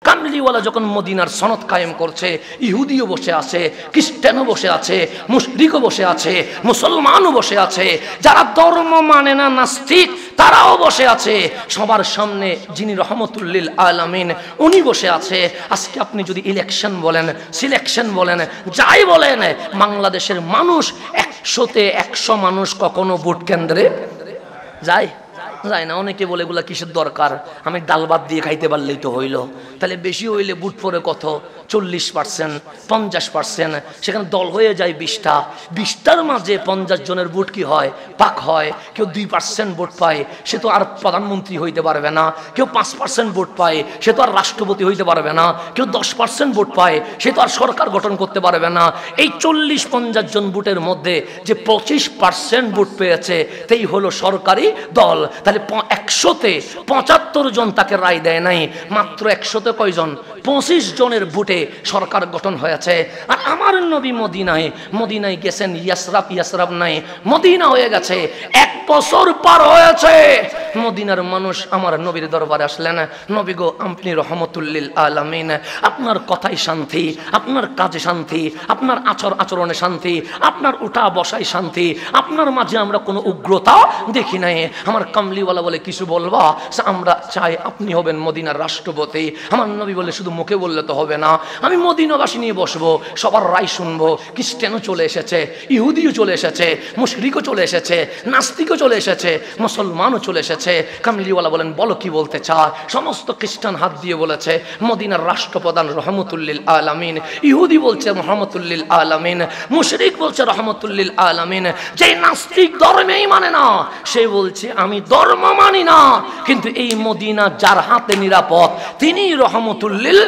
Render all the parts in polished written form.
কামলিওয়ালা যখন মদিনার সনদ কায়েম করছে, ইহুদিও বসে আছে, খ্রিস্টানও বসে আছে, মুশরিকও বসে আছে, মুসলমানও বসে আছে, যারা ধর্ম মানে না নাস্তিক তারাও বসে আছে। সবার সামনে যিনি রহমতুল্লিল আলামিন উনি বসে আছে। আজকে আপনি যদি ইলেকশন বলেন, সিলেকশন বলেন, যাই বলেন, বাংলাদেশের মানুষ 100তে 100 মানুষ কখনো ভোট কেন্দ্রে যায় না। অনেকে বলে এগুলা কিসের দরকার, আমি ডাল ভাত দিয়ে খাইতে পারলেই তো হইল। তাহলে বেশি হইলে বুট পরে কত, 40%, 50%, সেখানে দল হয়ে যায় 20টা। 20টার মাঝে 50 জনের ভোট কি হয়, পাক হয়। কেউ 2% ভোট পায়, সে তো আর প্রধানমন্ত্রী হইতে পারবে না। কেউ 5% ভোট পায়, সে তো আর রাষ্ট্রপতি হইতে পারবে না। কেউ 10% ভোট পায়, সে তো আর সরকার গঠন করতে পারবে না। এই 40-50 জন ভোটের মধ্যে যে 25% ভোট পেয়েছে, তাই হলো সরকারি দল। তাহলে 100তে 75 জন তাকে রায় দেয় নাই, মাত্র 100তে কয়জন, 25 জনের ভোটে সরকার গঠন হয়েছে। আর আমার নবী মদিনায় গেছেন, ইয়াসরাব নাই, মদিনা হয়ে গেছে। 1 বছর পার হয়েছে, মদিনার মানুষ আমার নবীর দরবারে আসলেন, নবী গো আপনি রহমতুল্লিল আলামিন, আপনার কথাই শান্তি, আপনার কাজে শান্তি, আপনার আচরণে শান্তি, আপনার উঠা বসায় শান্তি, আপনার মাঝে আমরা কোনো উগ্রতা দেখি নাই। আমার কামলিওয়ালা বলে কিছু বলবা, আমরা চাই আপনি হবেন মদিনার রাষ্ট্রপতি। আমার নবী বলে শুধু মুখে বললে তো হবে না, আমি মদিনাবাসী নিয়ে বসবো, সবার রায় শুনবো। খ্রিস্টানও চলে এসেছে, ইহুদিও চলে এসেছে, মুশরিকও চলে এসেছে, নাস্তিকও চলে এসেছে, মুসলমানও চলে এসেছে। কামলিওয়ালা বলেন বলো কি বলতে চায়। সমস্ত খ্রিস্টান হাত দিয়ে বলেছে মদিনার রাষ্ট্রপ্রধান রহমতুল্লিল আলামিন, ইহুদি বলছে রহমতুল্লিল আলামিন, মুশরিক বলছে রহমতুল্লিল আলামিন। যে নাস্তিক ধর্মেই মানে না, সে বলছে আমি ধর্ম মানি না, কিন্তু এই মদিনা যার হাতে নিরাপদ তিনি রহমতুল্লিল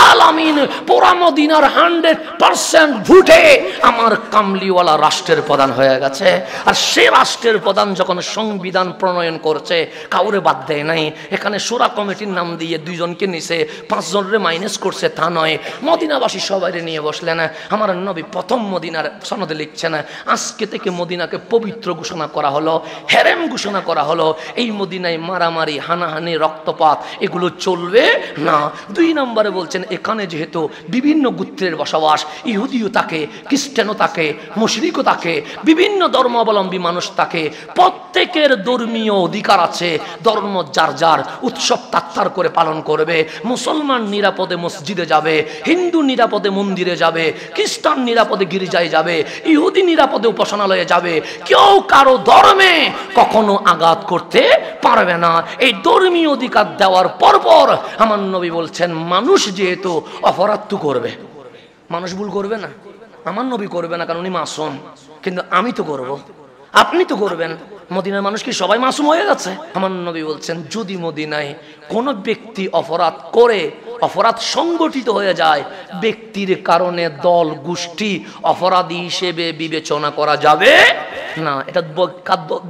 আলামিন। পুরা মদিনার 100% ভোটে আমার কামলিওয়ালা রাষ্ট্রের প্রধান হয়ে গেছে। আর সে রাষ্ট্রের প্রধান যখন সংবিধান প্রণয়ন করছে, কাউরে বাদ দেয় নাই। এখানে শোরা কমিটির নাম দিয়ে 2 জনকে নিছে, 5 জনের মাইনাস করছে তা নয়, মদিনাবাসী সবাই নিয়ে বসলেন। আমার নবী প্রথম মদিনার সনদে লিখছেন, আজকে থেকে মদিনাকে পবিত্র ঘোষণা করা হলো, হেরেম ঘোষণা করা হলো। এই মদিনায় মারামারি, হানাহানি, রক্তপাত এগুলো চলবে না। 2 নম্বরে বলছেন এখানে যেহেতু বিভিন্ন গোত্রের বসবাস, ইহুদিও থাকে, খ্রিস্টানও থাকে, মুশরিকও থাকে, বিভিন্ন ধর্মাবলম্বী মানুষ থাকে, প্রত্যেকের ধর্মীয় অধিকার আছে, ধর্ম যার যার উৎসব তাত্তার করে পালন করবে। মুসলমান নিরাপদে মসজিদে যাবে, হিন্দু নিরাপদে মন্দিরে যাবে, খ্রিস্টান নিরাপদে গির্জায় যাবে, ইহুদি নিরাপদে উপাসনালয়ে যাবে। কেউ কারো ধর্মে কখনো আঘাত করতে পারবে না। এই ধর্মীয় অধিকার দেওয়ার পরপর আমার নবী বলছেন মানুষ যেহেতু অপরাধ তো করবে, মানুষ ভুল করবে না, আমার নবী করবে না কারণ উনি মাসুম, কিন্তু আমি তো করব, আপনি তো করবেন। মদিনার মানুষ কি সবাই মাসুম হয়ে গেছে? আমার নবী বলছেন যদি মদিনায় কোন ব্যক্তি অপরাধ করে, অপরাধ সংগঠিত হয়ে যায়, ব্যক্তির কারণে দল গোষ্ঠী অপরাধী হিসেবে বিবেচনা করা যাবে না। এটা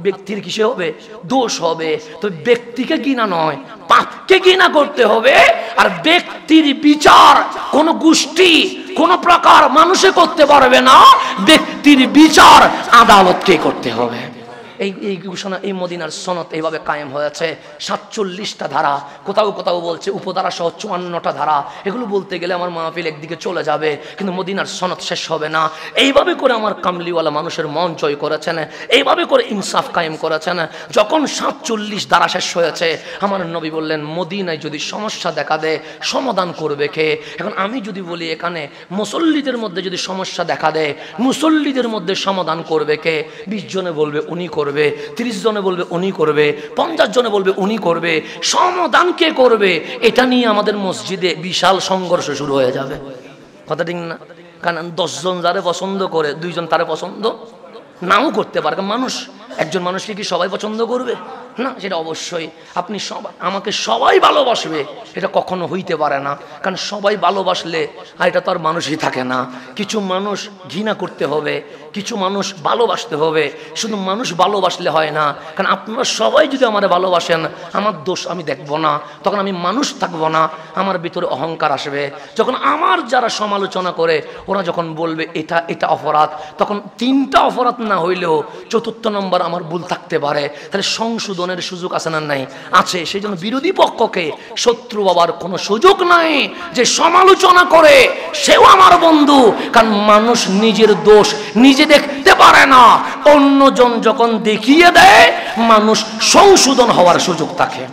ব্যক্তির কিসে হবে, দোষ হবে। তো ব্যক্তিকে ঘৃণা নয়, পাপকে ঘৃণা করতে হবে। আর ব্যক্তির বিচার কোন গোষ্ঠী কোন প্রকার মানুষে করতে পারবে না, ব্যক্তির বিচার আদালতকে করতে হবে। এই ঘোষণা, এই মদিনার সনদ এইভাবে কায়েম হয়েছে। 47টা ধারা, কোথাও কোথাও বলছে উপধারা সহ 54টা ধারা। এগুলো বলতে গেলে আমার মাহফিল একদিকে চলে যাবে, কিন্তু মদিনার সনদ শেষ হবে না। এইভাবে করে আমার কামলিওয়ালা মানুষের মন জয় করেছেন, এইভাবে করে ইনসাফ কায়েম করেছেন। যখন 47 ধারা শেষ হয়েছে, আমার নবী বললেন মদিনায় যদি সমস্যা দেখা দেয় সমাধান করবে কে? এখন আমি যদি বলি এখানে মুসল্লিদের মধ্যে যদি সমস্যা দেখা দেয়, মুসল্লিদের মধ্যে সমাধান করবে কে? 20 জনে বলবে উনি করবে, 30 জনে বলবে উনি করবে, 50 জনে বলবে উনি করবে। সমাধান কে করবে? এটা নিয়ে আমাদের মসজিদে বিশাল সংঘর্ষ শুরু হয়ে যাবে। কথা ঠিক না? কারণ 10 জন যারে পছন্দ করে, 2 জন তারে পছন্দ নাও করতে পারে। মানুষ, একজন মানুষকে কি সবাই পছন্দ করবে না? সেটা অবশ্যই আপনি সবাই, আমাকে সবাই ভালোবাসবে এটা কখনো হইতে পারে না। কারণ সবাই ভালোবাসলে আর এটা তো আর মানুষই থাকে না। কিছু মানুষ ঘৃণা করতে হবে, কিছু মানুষ ভালোবাসতে হবে। শুধু মানুষ ভালোবাসলে হয় না। কারণ আপনারা সবাই যদি আমারে ভালোবাসেন, আমার দোষ আমি দেখব না, তখন আমি মানুষ থাকবো না, আমার ভিতরে অহংকার আসবে। যখন আমার যারা সমালোচনা করে ওরা যখন বলবে এটা এটা অপরাধ, তখন 3টা অপরাধ না হইলেও 4র্থ নম্বর আমার ভুল থাকতে পারে। তাহলে সংশোধন সংশোধনের সুযোগ আছে না নাই? আছে। সেই জন্য বিরোধী পক্ষকে শত্রু বাবার কোনো সুযোগ নাই যে সমালোচনা করে সেও আমার বন্ধু। কারণ মানুষ নিজের দোষ নিজে দেখতে পারে না, অন্যজন যখন দেখিয়ে দেয় মানুষ সংশোধন হওয়ার সুযোগ থাকে।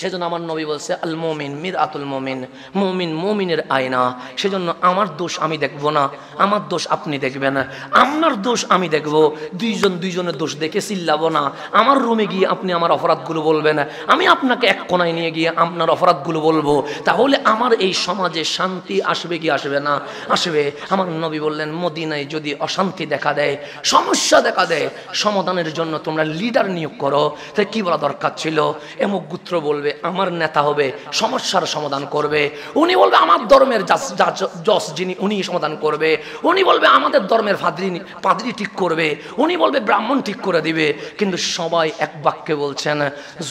সেজন্য আমার নবী বলছে আল মুমিন মিরআতুল মুমিন, মুমিন মুমিনের আয়না। সেজন্য আমার দোষ আমি দেখব না, আমার দোষ আপনি দেখবেন না, আপনার দোষ আমি দেখব। দুইজনের দোষ দেখে চিল্লাবো না। আমার রুমে গিয়ে আপনি আমার অপরাধগুলো বলবেন, আমি আপনাকে এক কোণায় নিয়ে গিয়ে আপনার অপরাধগুলো বলবো। তাহলে আমার এই সমাজে শান্তি আসবে কি আসবে না? আসবে। আমার নবী বললেন মদিনায় যদি অশান্তি দেখা দেয়, সমস্যা দেখা দেয়, সমাধানের জন্য তোমরা লিডার নিয়োগ করো। তাই কি বলা দরকার ছিল? এমুক গোত্র বলবে আমার নেতা হবে, সমস্যার সমাধান করবে। উনি বলবে আমার ধর্মের জজ যিনি উনি সমাধান করবে। উনি বলবে আমাদের ধর্মের পাদ্রী ঠিক করবে। উনি বলবে ব্রাহ্মণ ঠিক করে দিবে। কিন্তু সবাই এক বাক্যে বলছেন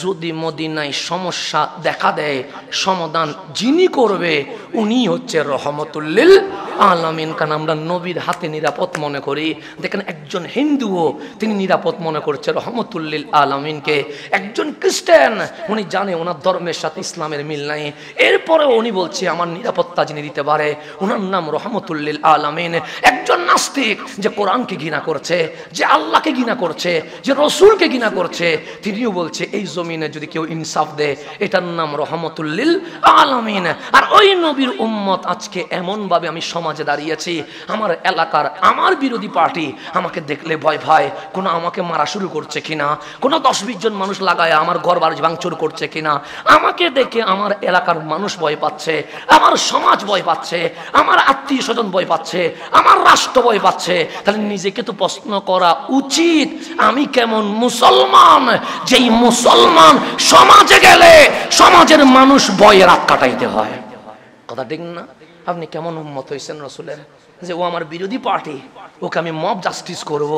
যদি মদিনায় সমস্যা দেখা দেয়, সমাধান যিনি করবে উনি হচ্ছে রহমতুল লিল আলামিন। কারণ আমরা নবীর হাতে নিরাপদ মনে করি। দেখেন একজন হিন্দুও তিনি নিরাপদ মনে করছে রহমতুল লিল আলামিনকে। একজন খ্রিস্টান উনি জানে ওনার ধর্মের সাথে ইসলামের মিল নাই, এরপরেও উনি বলছে আমার নিরাপত্তা যিনি দিতে পারে ওনার নাম রহমতুল লিল আলামিন। একজন নাস্তিক যে কোরআনকে ঘৃণা করছে, যে আল্লাহকে ঘৃণা করছে, যে রসুলকে ঘৃণা করছে, তিনিও বলছে এই জমিনে যদি কেউ ইনসাফ দেয় এটার নাম রহমতুল লিল আলামিন। আর ওই নবীর উম্মত আজকে এমন ভাবে আমি সমাজে দাঁড়িয়েছি, আমার এলাকার আমার বিরোধী পার্টি আমাকে দেখলে ভয় ভয়, কোনো আমাকে মারা শুরু করছে কিনা, কোনো 10-20 জন মানুষ লাগায় আমার ঘর বাড়ি ভাঙচুর করছে কিনা, আমাকে দেখে আমার এলাকার মানুষ ভয় পাচ্ছে, আমার সমাজ ভয় পাচ্ছে, আমার আত্মীয় স্বজন ভয় পাচ্ছে, আমার রাষ্ট্র ভয় পাচ্ছে। তাহলে নিজেকে তো প্রশ্ন করা উচিত আমি কেমন মুসলমান, যেই মুসলমান সমাজে গেলে সমাজের মানুষ ভয়ে রাত কাটাইতে হয়। কথা ঠিক না? আপনি কেমন উম্মত হয়েছেন রসুলের? যে ও আমার বিরোধী পার্টি, ওকে আমি মব জাস্টিস করব।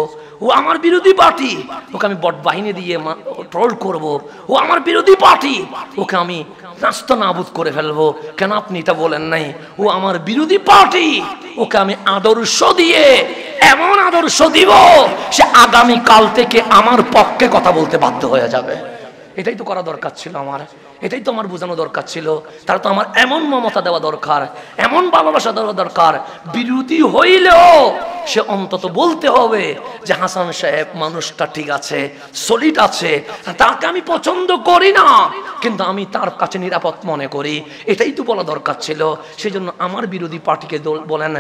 ও আমার বিরোধী পার্টি, ওকে আমি বট বাহিনী দিয়ে ট্রোল করব। ও আমার বিরোধী পার্টি, ওকে আমি নাস্তা নাবুদ করে ফেলবো। কেন আপনি এটা বলেন নাই? ও আমার বিরোধী পার্টি, ওকে আমি আদর্শ দিয়ে এমন আদর্শ দিব সে আগামী কাল থেকে আমার পক্ষে কথা বলতে বাধ্য হয়ে যাবে। এটাই তো করা দরকার ছিল আমার, এটাই তো আমার বোঝানো দরকার ছিল। তার তো আমার এমন মমতা দেওয়া দরকার, এমন ভালোবাসা দেওয়া দরকার, বিরোধী হইলেও সে অন্তত বলতে হবে যে হাসান সাহেব মানুষটা ঠিক আছে, সলিড আছে, তাকে আমি পছন্দ করি না কিন্তু আমি তার কাছে নিরাপদ মনে করি। এটাই তো বলা দরকার ছিল। সেই জন্য আমার বিরোধী পার্টিকে বলেন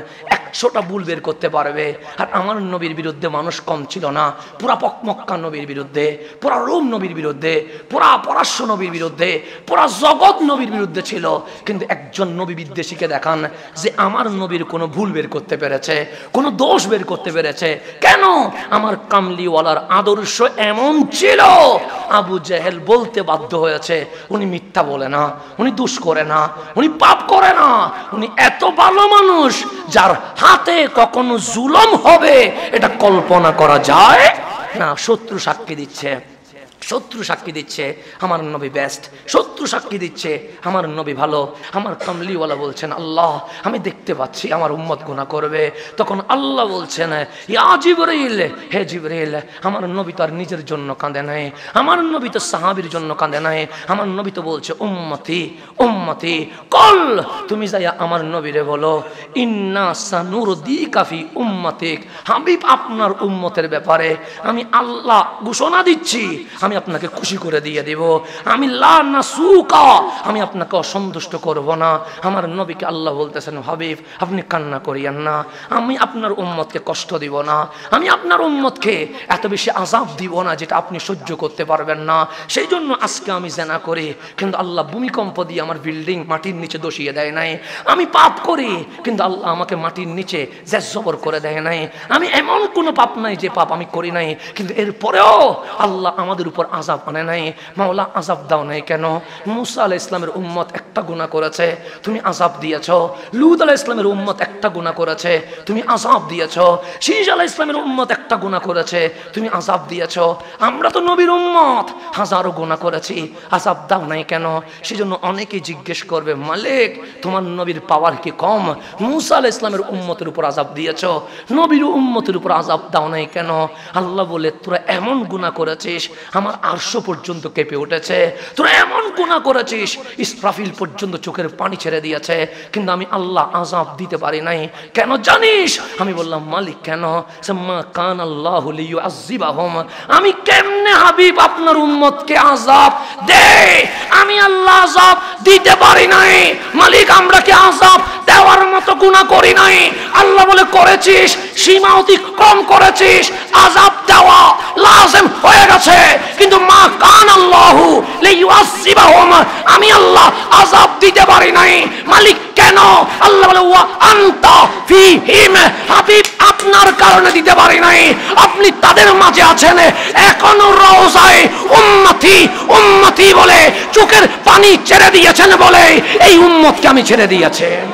100টা ভুল বের করতে পারবে। আর আমার নবীর বিরুদ্ধে মানুষ কম ছিল না। পুরা মক্কা নবীর বিরুদ্ধে, পুরা রোম নবীর বিরুদ্ধে, পুরা পরাশ্য নবীর বিরুদ্ধে, পুরা জগৎ নবীর বিরুদ্ধে ছিল। কিন্তু একজন নবী বিদ্বেষীকে দেখান যে আমার নবীর কোনো ভুল বের করতে পেরেছে, কোনো দোষ বের করতে পেরেছে। কেন? আমার কামলিওয়ালার আদর্শ এমন ছিল, আবু জেহেল বলতে বাধ্য হয়েছে উনি মিথ্যা বলে না, উনি দোষ করে না, উনি পাপ করে না, উনি এত ভালো মানুষ যার হাতে কখনো জুলুম হবে এটা কল্পনা করা যায় না। শত্রু সাক্ষী দিচ্ছে, শত্রু সাক্ষী দিচ্ছে আমার নবী বেস্ট, শত্রু সাক্ষী দিচ্ছে আমার নবী ভালো। আমার কামলিওয়ালা বলছেন আল্লাহ আমি দেখতে পাচ্ছি আমার উম্মত গুনাহ করবে। তখন আল্লাহ বলছেন ইয়া জিবরিল, হে জিবরিল, আমার নবী তো আর নিজের জন্য কাঁদে নাই, আমার নবী তো সাহাবীর জন্য কাঁদে নাই, আমার নবী তো বলছে উম্মতি উম্মতি। কল তুমি যাইয়া আমার নবীরে বলো ইন্না সানুরদিকা ফি উম্মতিক, হাবিব আপনার উম্মতের ব্যাপারে আমি আল্লাহ ঘোষণা দিচ্ছি আমি আপনাকে খুশি করে দিয়ে দেব। আমি লা নাসুকা, আমি আপনাকে অসন্তুষ্ট করব না। আমার নবীকে আল্লাহ বলতেছেন হাবিব আপনি কান্না করিয়েন না, আমি আপনার উম্মতকে কষ্ট দিব না, আমি আপনার উম্মতকে এত বেশি আযাব দিব না যেটা আপনি সহ্য করতে পারবেন না। সেই জন্য আজকে আমি জেনা করি কিন্তু আল্লাহ ভূমিকম্প দিয়ে আমার বিল্ডিং মাটির নিচে দশিয়ে দেয় নাই। আমি পাপ করি কিন্তু আল্লাহ আমাকে মাটির নিচে জবর করে দেয় নাই। আমি এমন কোনো পাপ নাই যে পাপ আমি করি নাই, কিন্তু এরপরেও আল্লাহ আমাদের উপর আযাব আনে নাই। মাওলা আযাব দাও নাই কেন? মুসা আলাইহিস সালামের উম্মত একটা গুনাহ করেছে, তুমি আযাব দিয়েছো। লূত আলাইহিস সালামের উম্মত একটা গুনাহ করেছে, তুমি আযাব দিয়েছো। শীস আলাইহিস সালামের উম্মত একটা গুনাহ করেছে, তুমি আযাব দিয়েছো। আমরা তো নবীর উম্মত, হাজারো গুনাহ করেছি, আযাব দাও নাই কেন? সেজন্য অনেকেই জিজ্ঞেস করবে মালিক তোমার নবীর পাওয়ার কি কম? মুসা আলাইহিস সালামের উম্মতের উপর আযাব দিয়েছো, নবীর উম্মতের উপর আযাব দাও নাই কেন? আল্লাহ বলে তোরা এমন গুনাহ করেছিস আমার আমার আরশ পর্যন্ত কেঁপে উঠেছে, তোরা এমন গুনাহ করেছিস ইসরাফিল পর্যন্ত চোখের পানি ছেড়ে দিয়েছে, কিন্তু আমি আল্লাহ আযাব দিতে পারি নাই। কেন জানিস? আমি বললাম মালিক কেন? মা কান আল্লাহু লিয়ুআযিবাহুম, আমি কেমনে হাবিব আপনার উম্মতকে আযাব দে? আমি আল্লাহ আযাব দিতে পারি নাই। মালিক আমরা কি আযাব দেওয়ার মতো গুনাহ করি নাই? আল্লাহ বলে করেছিস, সীমা অতিক্রম করেছিস, আযাব দেওয়া লাজিম হয়ে গেছে। কিন্তু মা কান আল্লাহু লিয়ুআযিবাহুম, আমি আল্লাহ আযাব দিতে পারি নাই। মালিক কেন? আল্লাহ বলে ওয়া আনতা ফীহিম, হাবিব আপনার কারণে দিতে পারি নাই। আপনি তাদের মাঝে আছেন, এখনো রওজায় উম্মতি উম্মতি বলে চোখের পানি ছেড়ে দিয়েছেন বলে এই উম্মতকে আমি ছেড়ে দিয়েছি।